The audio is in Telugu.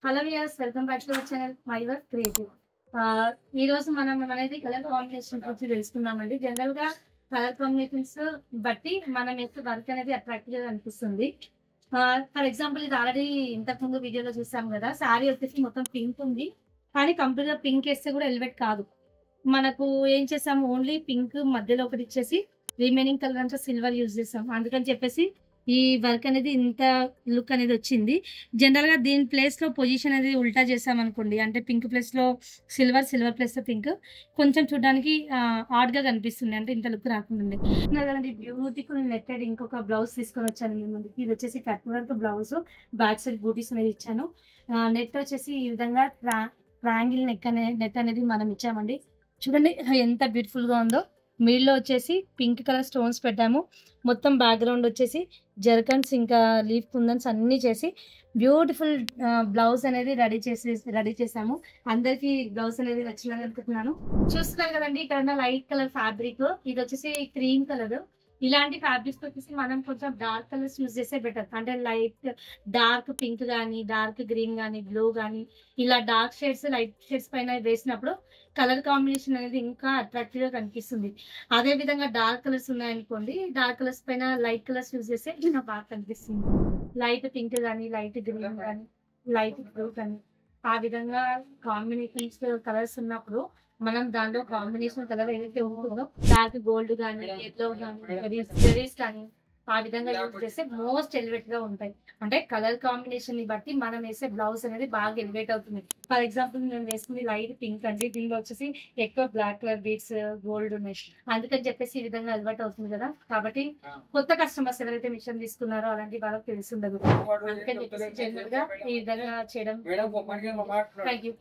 Hello viewers, welcome back to our channel my work creative. ఈ రోజు మనం అనేది కలర్ కాంబినేషన్ గురించి తెలుసుకుందామండి. జనరల్ గా కలర్ కాంబినేషన్స్ బట్టి మనం వేసే వర్క్ అనేది అట్రాక్టివ్ గా అనిపిస్తుంది. ఫర్ ఎగ్జాంపుల్ ఇది ఆల్రెడీ ఇంతకు ముందు వీడియోలో చూసాం కదా. శారీ వచ్చేసి మొత్తం పింక్ ఉంది, కానీ కంప్లీట్ గా పింక్ వేస్తే కూడా ఎలివేట్ కాదు. మనకు ఏం చేసాము, ఓన్లీ పింక్ మధ్యలో ఒకటి ఇచ్చేసి రిమైనింగ్ కలర్ అంతా సిల్వర్ యూజ్ చేసాం. అందుకని చెప్పేసి ఈ వర్క్ అనేది ఇంత లుక్ అనేది వచ్చింది. జనరల్ గా దీని ప్లేస్ లో పొజిషన్ అనేది ఉల్టా చేసాం అనుకోండి, అంటే పింక్ ప్లేస్ లో సిల్వర్, సిల్వర్ ప్లేస్ లో పింక్, కొంచెం చూడడానికి ఆడ్ గా కనిపిస్తుంది, అంటే ఇంత లుక్ రాకుండా. బ్యూటిఫుల్ నెట్టెడ్ ఇంకొక బ్లౌజ్ తీసుకొని వచ్చాను మీ ముందుకి. ఇది వచ్చేసి cut work blouse, back side booties అనేది ఇచ్చాను. నెట్ వచ్చేసి ఈ విధంగా ట్రాంగిల్ నెట్ అనేది మనం ఇచ్చామండి. చూడండి ఎంత బ్యూటిఫుల్ గా ఉందో. మిడిల్లో వచ్చేసి పింక్ కలర్ స్టోన్స్ పెట్టాము. మొత్తం బ్యాక్గ్రౌండ్ వచ్చేసి జర్కన్స్ ఇంకా లీఫ్ కుందన్స్ అన్ని చేసి బ్యూటిఫుల్ బ్లౌజ్ అనేది రెడీ చేసాము. అందరికి బ్లౌజ్ అనేది నచ్చిందని అనుకుంటున్నాను. చూస్తున్నారు కదండి, ఇక్కడ లైట్ కలర్ ఫ్యాబ్రిక్, ఇది వచ్చేసి క్రీమ్ కలర్. ఇలాంటి ఫ్యాబ్రిక్స్ వచ్చేసి మనం కొంచెం డార్క్ కలర్స్ యూజ్ చేస్తే బెటర్. అంటే లైట్ డార్క్ పింక్ కానీ, డార్క్ గ్రీన్ కానీ, బ్లూ కానీ, ఇలా డార్క్ షేడ్స్ లైట్ షేడ్స్ పైన వేసినప్పుడు కలర్ కాంబినేషన్ అనేది ఇంకా అట్రాక్టివ్ గా కనిపిస్తుంది. అదే విధంగా డార్క్ కలర్స్ ఉన్నాయనుకోండి, డార్క్ కలర్స్ పైన లైట్ కలర్స్ యూజ్ చేస్తే ఇంకా బాగా కనిపిస్తుంది. లైట్ పింక్ కానీ, లైట్ గ్రీన్ కానీ, లైట్ బ్లూ కానీ, ఆ విధంగా కాంబినేషన్స్ కలర్స్ ఉన్నప్పుడు మనం దాంట్లో కాంబినేషన్ కలర్ ఏదైతే ఉంటుందో, డార్క్ గోల్డ్ కానీ, ఎల్లో కానీ, జెరీస్ కానీ, ఆ విధంగా యూజ్ చేస్తే మోస్ట్ ఎలివేట్ గా ఉంటాయి. అంటే కలర్ కాంబినేషన్ ని బట్టి మనం వేసే బ్లౌజ్ అనేది బాగా ఎలివేట్ అవుతుంది. ఫర్ ఎగ్జాంపుల్ నేను వేసుకుని లైట్ పింక్ అండి, దీనిలో వచ్చేసి ఎక్కువ బ్లాక్ కలర్ బీడ్స్ గోల్డ్ ఉన్నాయి, అందుకని చెప్పేసి ఈ విధంగా ఎలివేట్ అవుతుంది కదా. కాబట్టి కొత్త కస్టమర్స్ ఎవరైతే మిషన్ తీసుకున్నారో అలాంటి వాళ్ళకి తెలిసి ఉండదు. అందుకని చెప్పేసి జనరల్ గా ఈ విధంగా చేయడం. Thank you.